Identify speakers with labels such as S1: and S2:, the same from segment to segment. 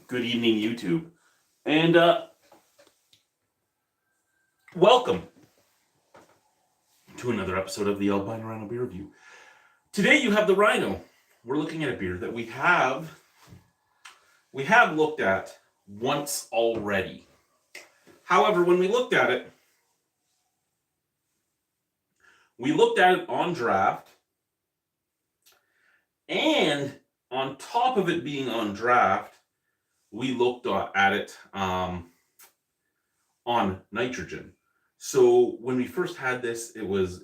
S1: Good evening, YouTube. And welcome to another episode of the Albino Rhino Beer Review. Today you have the Rhino. We're looking at a beer that we have looked at once already. However, when we looked at it on draft, and on top of it being on draft, we looked at it on nitrogen. So when we first had this, it was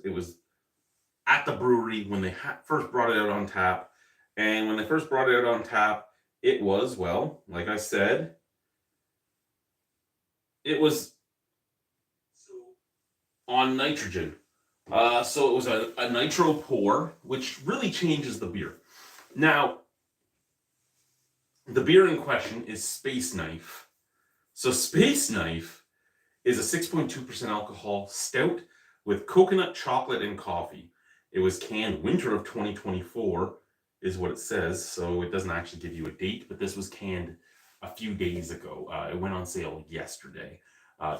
S1: at the brewery when they first brought it out on tap. And when they first brought it out on tap, it was, well, like I said, it was on nitrogen. So it was a nitro pour, which really changes the beer. Now, the beer in question is Space Knife. So Space Knife is a 6.2% alcohol stout with coconut, chocolate, and coffee. It was canned winter of 2024 is what it says, so it doesn't actually give you a date, but this was canned a few days ago. It went on sale yesterday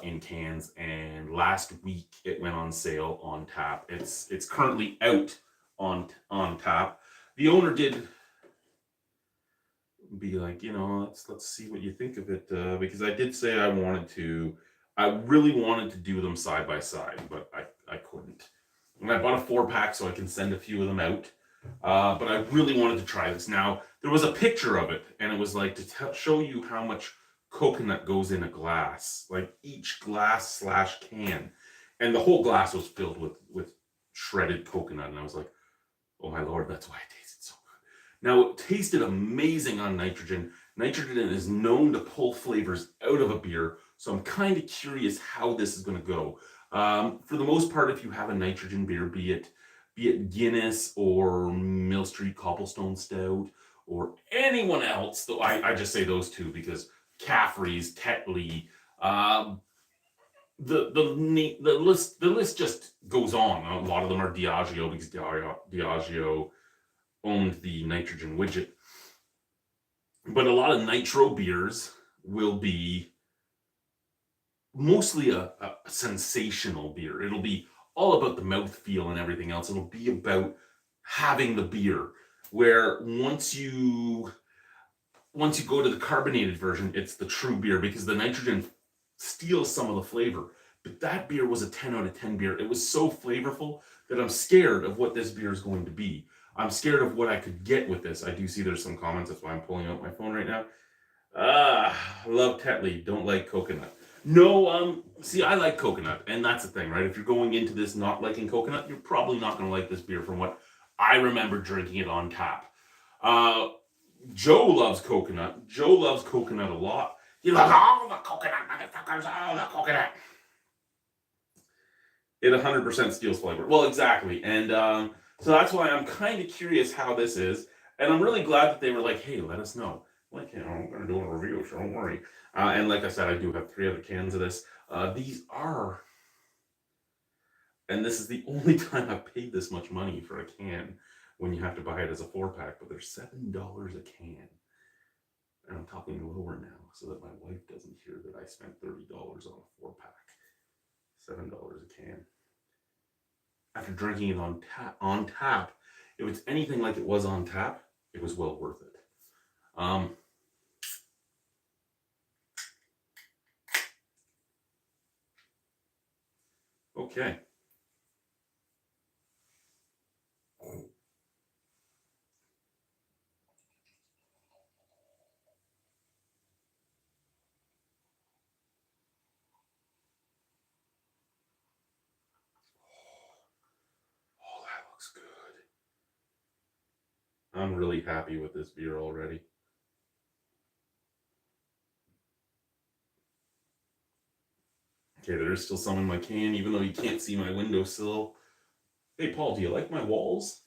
S1: in cans, and last week it went on sale on tap. It's currently out on tap. The owner did be like, let's see what you think of it, because I did say I really wanted to do them side by side, but I couldn't. And I bought a 4-pack so I can send a few of them out. But I really wanted to try this. Now, there was a picture of it, and it was like to show you how much coconut goes in a glass, like each glass / can. And the whole glass was filled with shredded coconut. And I was like, oh my Lord, that's why it tasted so good. Now, it tasted amazing on nitrogen. Nitrogen is known to pull flavors out of a beer. So I'm kind of curious how this is going to go. For the most part, if you have a nitrogen beer, be it Guinness or Mill Street Cobblestone Stout or anyone else, though I just say those two because Caffrey's, Tetley, the list just goes on. A lot of them are Diageo because Diageo owned the nitrogen widget. But a lot of nitro beers will be mostly a sensational beer. It'll be all about the mouthfeel and everything else. It'll be about having the beer, where once you go to the carbonated version, it's the true beer because the nitrogen steals some of the flavor. But that beer was a 10 out of 10 beer. It was so flavorful that I'm scared of what this beer is going to be. I'm scared of what I could get with this. I do see there's some comments. That's why I'm pulling out my phone right now. Love Tetley. Don't like coconut. No, see, I like coconut, and that's the thing, right? If you're going into this not liking coconut, you're probably not going to like this beer from what I remember drinking it on tap. Joe loves coconut. Joe loves coconut a lot. He loves all the coconut, motherfuckers, all the coconut. It 100% steals flavor. Well, exactly, and so that's why I'm kind of curious how this is, and I'm really glad that they were like, hey, let us know. Like, I'm going to do a review, so don't worry. And like I said, I do have 3 other cans of this. These are, and this is the only time I've paid this much money for a can when you have to buy it as a 4-pack, but they're $7 a can. And I'm talking lower now so that my wife doesn't hear that I spent $30 on a 4-pack. $7 a can. After drinking it on tap, if it's anything like it was on tap, it was well worth it. Okay. Oh, that looks good. I'm really happy with this beer already. Okay, there is still some in my can, even though you can't see my windowsill. Hey, Paul, do you like my walls?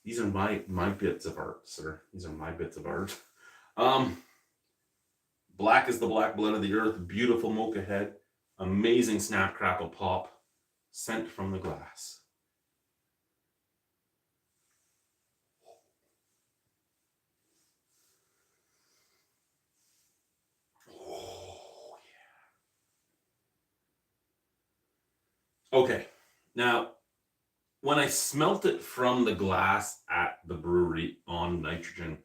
S1: These are my bits of art, sir. These are my bits of art. Black is the black blood of the earth. Beautiful mocha head. Amazing snap, crackle, pop. Scent from the glass. Okay. Now, when I smelt it from the glass at the brewery on nitrogen,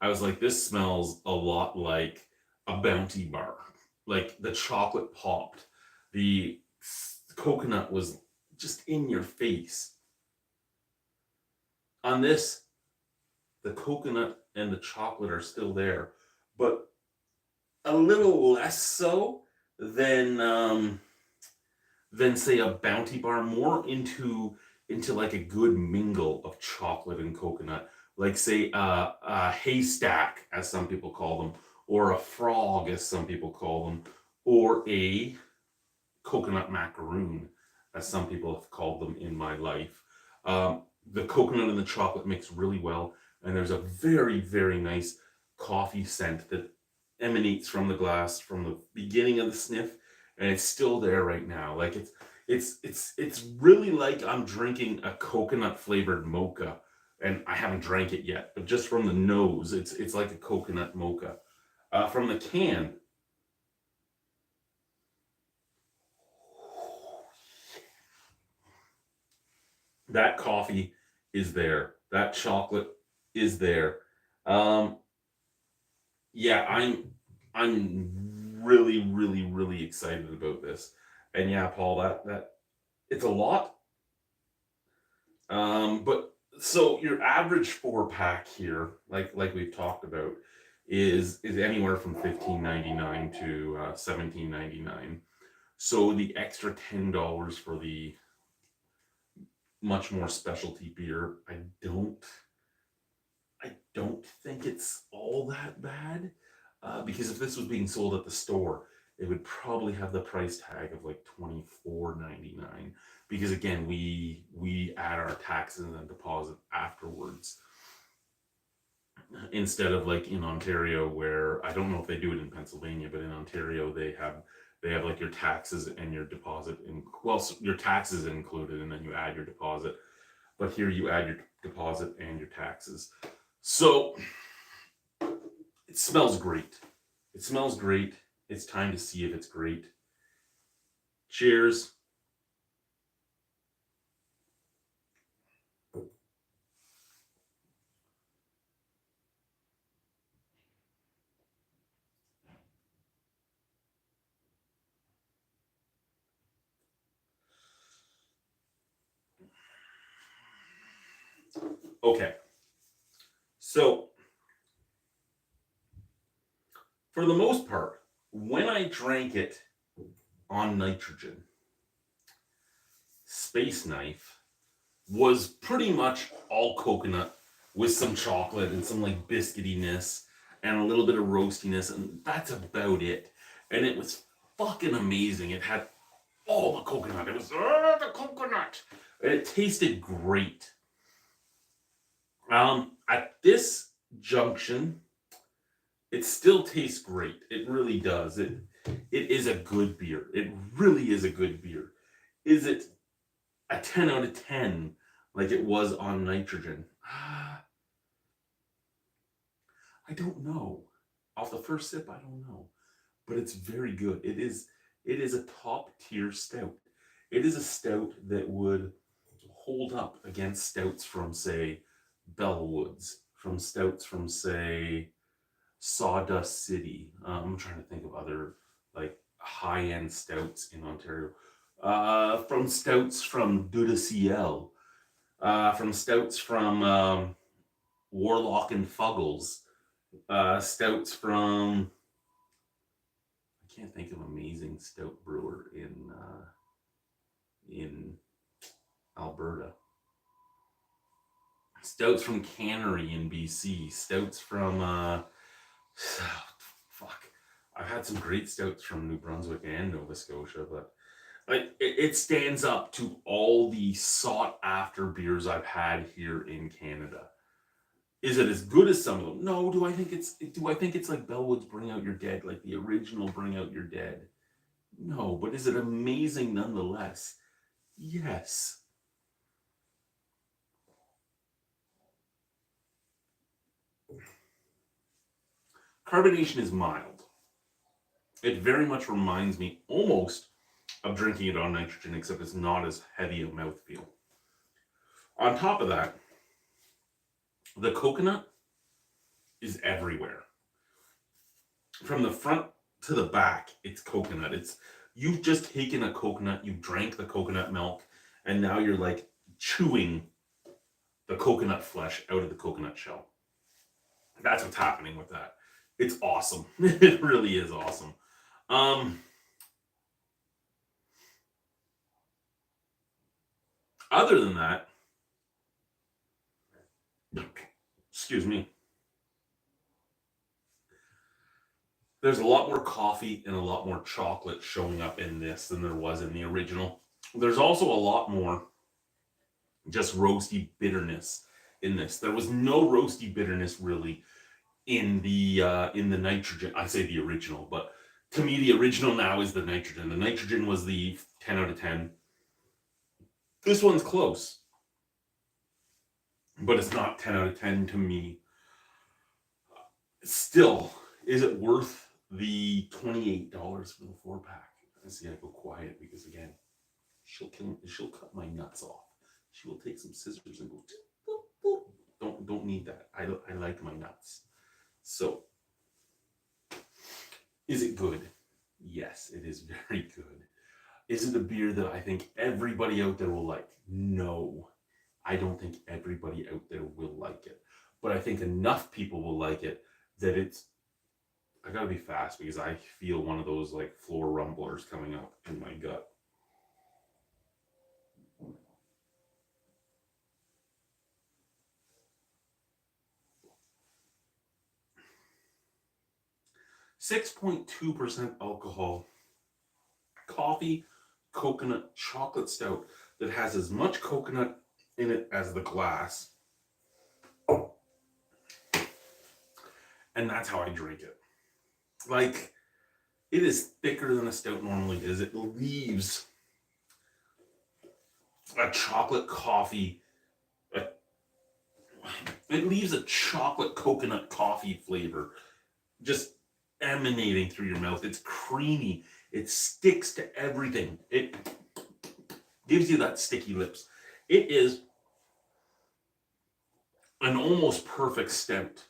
S1: I was like, this smells a lot like a Bounty bar. Like the chocolate popped, the coconut was just in your face. On this, the coconut and the chocolate are still there, but a little less so than say a Bounty bar, more into like a good mingle of chocolate and coconut, like say a haystack, as some people call them, or a frog, as some people call them, or a coconut macaroon, as some people have called them in my life. The coconut and the chocolate mix really well, and there's a very, very nice coffee scent that emanates from the glass from the beginning of the sniff, and it's still there right now. Like it's really like I'm drinking a coconut flavored mocha, and I haven't drank it yet, but just from the nose, it's like a coconut mocha. From the can, that coffee is there. That chocolate is there. Um, yeah, I'm really, really, really excited about this. And yeah, Paul, that it's a lot. But so your average 4 pack here, like we've talked about, is anywhere from 15.99 to 17.99. So the extra $10 for the much more specialty beer, I don't think it's all that bad. Because if this was being sold at the store, it would probably have the price tag of like 24.99. Because again, we add our taxes and deposit afterwards, instead of like in Ontario, where I don't know if they do it in Pennsylvania, but in Ontario they have like your taxes and your deposit in, well, your taxes included, and then you add your deposit. But here you add your deposit and your taxes. So it smells great. It smells great. It's time to see if it's great. Cheers. Okay. So, for the most part, when I drank it on nitrogen, Space Knife was pretty much all coconut with some chocolate and some like biscuitiness and a little bit of roastiness, and that's about it. And it was fucking amazing. It had all the coconut. It was the coconut. And it tasted great. At this junction, it still tastes great. It really does. It is a good beer. It really is a good beer. Is it a 10 out of 10 like it was on nitrogen? I don't know. Off the first sip, I don't know. But it's very good. It is a top tier stout. It is a stout that would hold up against stouts from, say, Bellwoods, from stouts from, say, Sawdust City. I'm trying to think of other like high end stouts in Ontario. From stouts from Deux de Ciel, from stouts from Warlock and Fuggles, stouts from, I can't think of an amazing stout brewer in Alberta. Stouts from Cannery in BC. Stouts from fuck. I've had some great stouts from New Brunswick and Nova Scotia, but like it stands up to all the sought after beers I've had here in Canada. Is it as good as some of them? No. Do I think it's like Bellwood's Bring Out Your Dead, like the original Bring Out Your Dead? No, but is it amazing nonetheless? Yes. Carbonation is mild. It very much reminds me almost of drinking it on nitrogen, except it's not as heavy a mouthfeel. On top of that, the coconut is everywhere. From the front to the back, it's coconut. You've just taken a coconut, you drank the coconut milk, and now you're like chewing the coconut flesh out of the coconut shell. That's what's happening with that. It's awesome. It really is awesome. Other than that, excuse me, there's a lot more coffee and a lot more chocolate showing up in this than there was in the original. There's also a lot more just roasty bitterness in this. There was no roasty bitterness really in the nitrogen. I say the original, but to me the original now is the nitrogen. The nitrogen was the 10 out of 10. This one's close, but it's not 10 out of 10 to me. Still, is it worth the $28 for the 4-pack? I see I go quiet because again, she'll cut my nuts off. She will take some scissors and go boop, boop. Don't need that. I like my nuts. So, is it good? Yes, it is very good. Is it a beer that I think everybody out there will like? No, I don't think everybody out there will like it. But I think enough people will like it that it's... I gotta be fast because I feel one of those like floor rumblers coming up in my gut. .2% alcohol, coffee, coconut, chocolate stout that has as much coconut in it as the glass. And that's how I drink it. Like, it is thicker than a stout normally is. It leaves a chocolate coffee. It leaves a chocolate coconut coffee flavor just emanating through your mouth. It's creamy. It sticks to everything. It gives you that sticky lips. It is an almost perfect stout.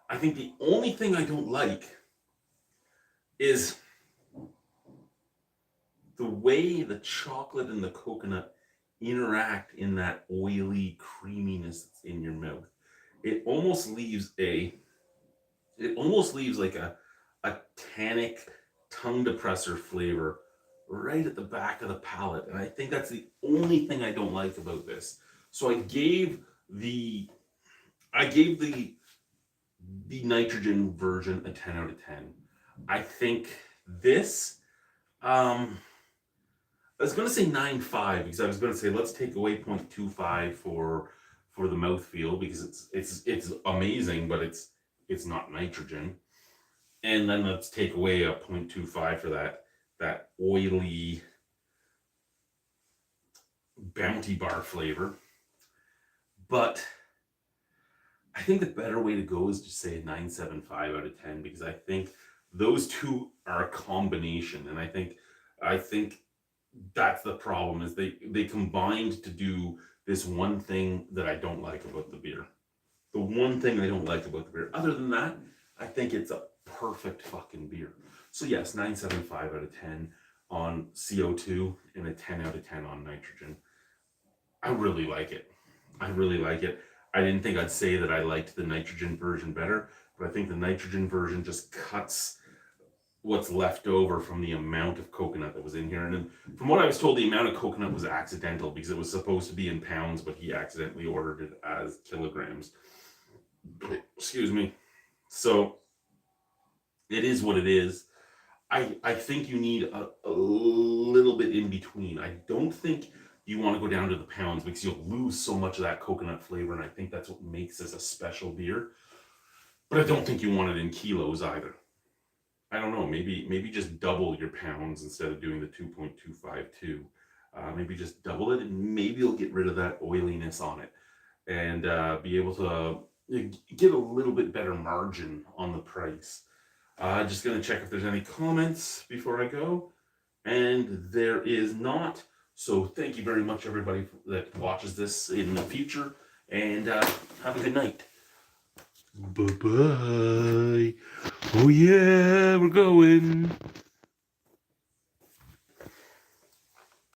S1: I think the only thing I don't like is the way the chocolate and the coconut interact in that oily creaminess that's in your mouth. It almost leaves like a tannic tongue depressor flavor right at the back of the palate. And I think that's the only thing I don't like about this. So I gave the nitrogen version a 10 out of 10. I think this, I was going to say 9.5 because I was going to say let's take away 0.25 for the mouthfeel because it's amazing, but it's not nitrogen. And then let's take away a 0.25 for that oily Bounty Bar flavor. But I think the better way to go is to say a 9.75 out of 10 because I think those two are a combination, and I think that's the problem is they combined to do this one thing that I don't like about the beer. The one thing I don't like about the beer. Other than that, I think it's a perfect fucking beer. So yes, 9.75 out of 10 on CO2 and a 10 out of 10 on nitrogen. I really like it. I really like it. I didn't think I'd say that I liked the nitrogen version better, but I think the nitrogen version just cuts what's left over from the amount of coconut that was in here. And then, from what I was told, the amount of coconut was accidental because it was supposed to be in pounds, but he accidentally ordered it as kilograms. Excuse me. So it is what it is. I think you need a little bit in between. I don't think you want to go down to the pounds because you'll lose so much of that coconut flavor, and I think that's what makes this a special beer. But I don't think you want it in kilos either. I don't know, maybe just double your pounds instead of doing the 2.252. Maybe just double it, and maybe you'll get rid of that oiliness on it and be able to get a little bit better margin on the price. Just going to check if there's any comments before I go. and there is not. So thank you very much, everybody that watches this in the future, and have a good night. Bye-bye. Oh yeah, we're going.